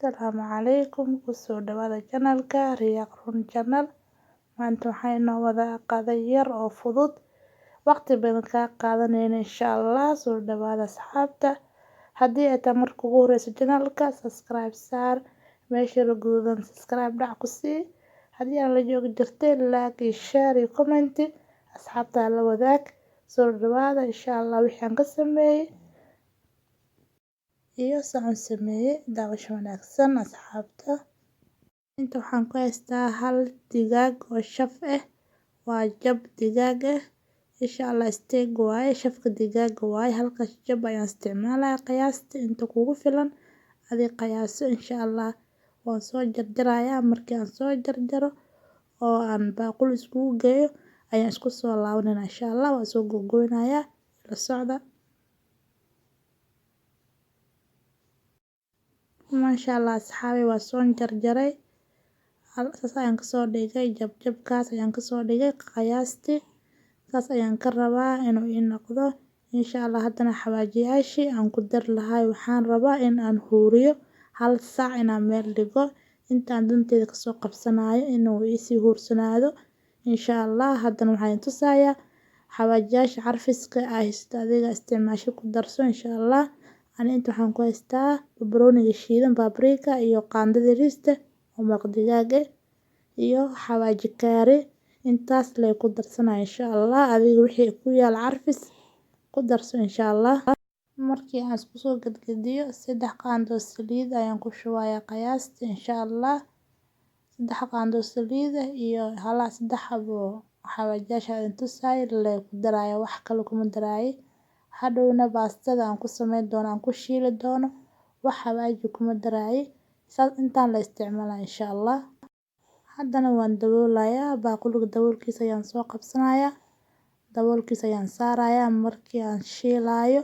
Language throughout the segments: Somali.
Asalaamu calaykum kusoo dhawaada channelka Riyaaq Run Channel. Maanta waxay noo wada qada yar oo fudud waqti badan ka qaadanayna insha Allah. Soo dhawaada asxaabta. Haddii ay tahay markii ugu horeyso channelka, subscribe saar, meesha guduudan subscribe dhac ku sii. Haddii aan la joogi jirtay, like iyo share iyo comment asxaabta la wadaag. Soo dhawaada insha Allah wixii aan ka sameeyay iyo saan sameeyay daawasho wanaagsan asxaabta. Inta waxaan ku haystaa hal digaag oo shaf ah, waa jab digaag ah. Insha Allah steak waaye, shafka digaag waaye. Halkaas jab ayaan isticmaalaa qiyaasta inta kugu filan. Adii qiyaaso insha Allah waan soo jarjarayaa. Markii aan soo jarjaro oo aan baaqul isku geeyo ayaan isku soo laabanayna insha Allah. Waan soo gogoynayaa la socda. Masha Allah asxaabi waa soo jarjaray. Saas ayaan ka soo dhigay jab-jabkaas ayaan ka soo dhigay qiyaasti. Saas ayaan ka rabaa inuu ii noqdo. Insha Allah haddana xawaajiyaashii aan ku dar lahay waxaan rabaa in aan huuriyo hal saac inaan meel dhigo. Intaan dunteeda ka soo qabsanayo inuu isi huursanaado. Insha Allah haddana waxaan tusayaa xawaajiyaasha carfiska ay adiga isticmaasho ku darso insha Allah. Ani inta waxaan ku haystaa barbarooniga shiidan, paprika iyo qaandada riista oo maraq digaag ah iyo xawaaji kaari. Intaas lay ku darsanaa insha Allah. Adiga wixii ku yaal carfis ku darso insha Allah. Markii aan isku soo gadgadiyo 3 qaando saliid ayaan ku shubayaa qiyaasti insha Allah. 3 qaando saliid iyo hala 3 xabo xawaajiyaasha intusay lay ku daraya wax kale kuma daray. Hadhowna baastada aan ku sameyn doono aan ku shiili doono wax xawaaji kuma daray. Saas intaan la isticmaalaa insha Allah. Haddana waan daboolayaa baaquliga daboolkiisa ayaan soo qabsanayaa. Daboolkiisa ayaan saarayaa markii aan shiilaayo.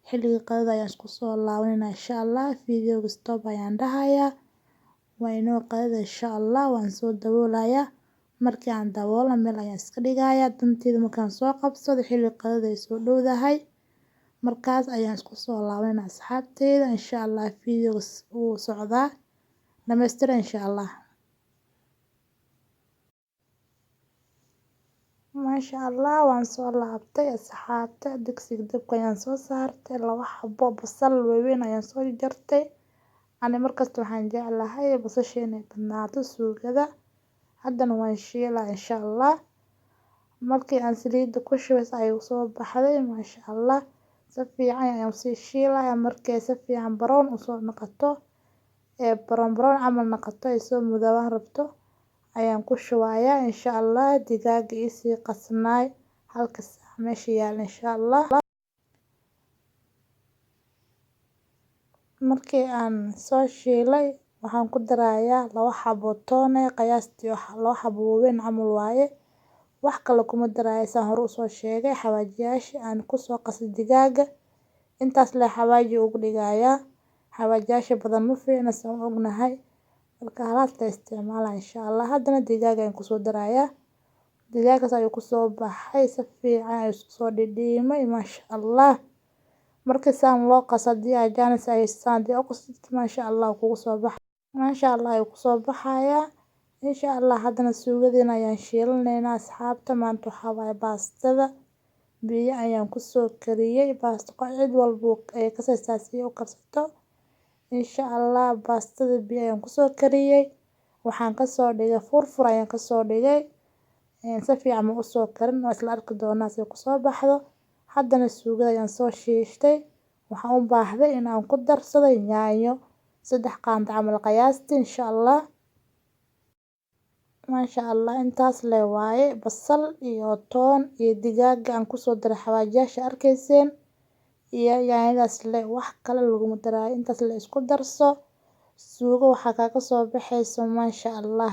Xilliga qadada ayaan isku soo laabanayna insha Allah. Video stop ayaan dhahayaa. Waa inoo qadada insha Allah. Waan soo daboolayaa. Markii aan daboola meel ayaan iska dhigayaa. Dunteeda markaan soo qabsado xilliga qadada ay soo dhowdahay. Markaas ayaan isku soo laabanayna asxaabteeda insha Allah. Video uu socdaa dhammaystira insha Allah. Masha Allah waan soo laabtay asxaabta. Digsiga dabka ayaan soo saartay 2 xabo basal weyn ayaan soo jartay. Ani markasta waxaan jeclahay basasha inay badnaato suugada. Haddana waan shiilaa insha Allah. Markii aan saliida ku shubay ayuu soo baxday masha Allah. Si fiican ayaan sii shiilaa markii si fiican brown u soo noqoto brown camal noqoto ay soo mudawaan rabto ayaan ku shubayaa insha Allah. Digaaga isi qasnaay halka saac meesha yaal insha Allah. Markii aan soo shiilay waxaan ku darayaa 2 xabo toon qiyaasti 2 xabo weyn camal waaye. Wax kale kuma daray saan hore u soo sheegay xawaajiyaasha aan ku soo qasay digaaga. Intaas la xawaaji ugu dhigayaa. Xawaajiyaasha badan ma fiicna saan ognahay. Marka halaas la isticmaalaa insha Allah. Haddana digaaga ayaan ku soo darayaa. Digaagaas ayuu ku soo baxay si fiican ayuu isku soo dhidhiimay masha Allah. Markii saan loo qasadiyay ajaanis ay saan oo qasad masha Allah kugu soo baxay. Masha Allah ayuu ku soo baxayaa. Insha Allah haddana suugadina ayaan shiilanaynaa asxaabta. Maanta waxaa waaye baastada. Biyo ayaan ku soo kariyay. Baasto cid walbo ay ka saysay u karsato. Insha Allah baastada biyo ayaan ku soo kariyay. Waxaan ka soo dhigay furfur ayaan ka soo dhigay. Si fiican ma u soo karin waa isla arki doonaa si ku soo baxdo. Haddana suugada ayaan soo shiishtay. Waxaan u baahday in aan ku darsado yaanyo 3 qaando camal qiyaasti insha Allah. Masha Allah intaas leh waaye basal iyo toon iyo digaaga aan ku soo daray xawaajiyaasha arkayseen iyo yaanyadaas leh wax kale lagu daray. Intaas la isku darso suugo waxa ka soo baxayso masha Allah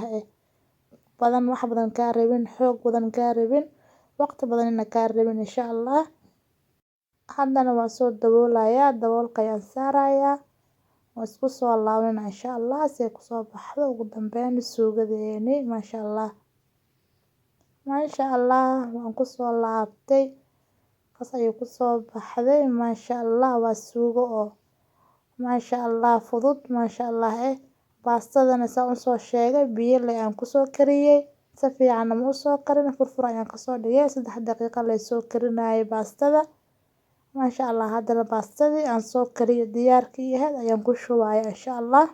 badan wax badan ka reebin xoog badan ka reebin waqti badan in ka reebin insha Allah. Haddana waan soo daboolayaa daboolka ayaan saarayaa. Waan isku soo laabanayna insha Allah si ku soo baxdo ugu dambeyn suugadeeni masha Allah. Masha Allah waan ku soo laabtay. Qas ayuu ku soo baxday masha Allah waa suugo oo maasha Allah fudud maasha Allah baastadana saan usoo sheegay biyo le aan kusoo kariyey si fiican ma usoo karin furfur ayaan kasoo dhigay 3 daqiiqo la soo karinayay baastada maasha Allah haddana baastadii aan soo kariyo diyaarkii ahayd ayaan ku shubayaa insha Allah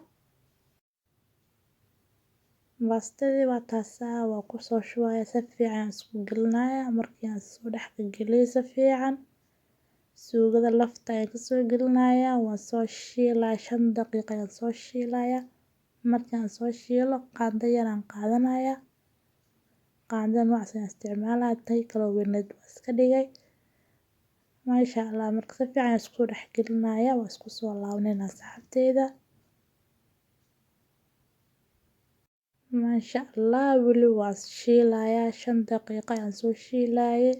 baastadii waa taasaa waa ku soo shubayaa si fiican isku gelinayaa markii aan soo dhex geliyo si fiican suugada lafta ayaan kasoo gelinayaa waan soo shiilaa 5 daqiiqo ayaan soo shiilayaa markii aan soo shiilo qaando yar aan qaadanayaa qaando noocaas ayaan isticmaalaa tay kala weyneed waa iska dhigay maasha Allah marka si fiican isku dhex gelinayaa waa isku soo laabanayna asxaabteyda maasha Allah weli waa shiilayaa 5 daqiiqo ayaan soo shiilayay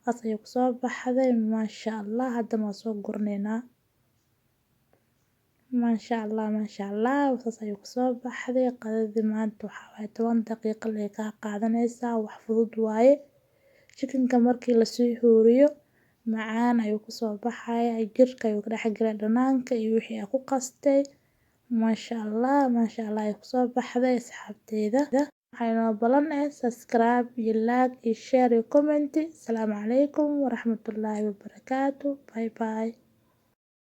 saas ayuu kusoo baxday maasha Allah haddana waa soo guranaynaa maasha Allah saas ayuu kusoo baxday qadadii maanta waxaa waaye 10 daqiiqo lee kaa qaadanaysaa wax fudud waaye chicken-ka markii lasii huuriyo macaan ayuu kusoo baxayaa jirka ayuu ka dhex galay dhanaanka iyo wixii aan ku qastay maasha Allah ayuu kusoo baxday asxaabteyda waxaa inoo balan subscribe iyo like iyo share iyo comment. Asalaamu calaykum waraxmatullaahi wabarakaatuh. Bye bye.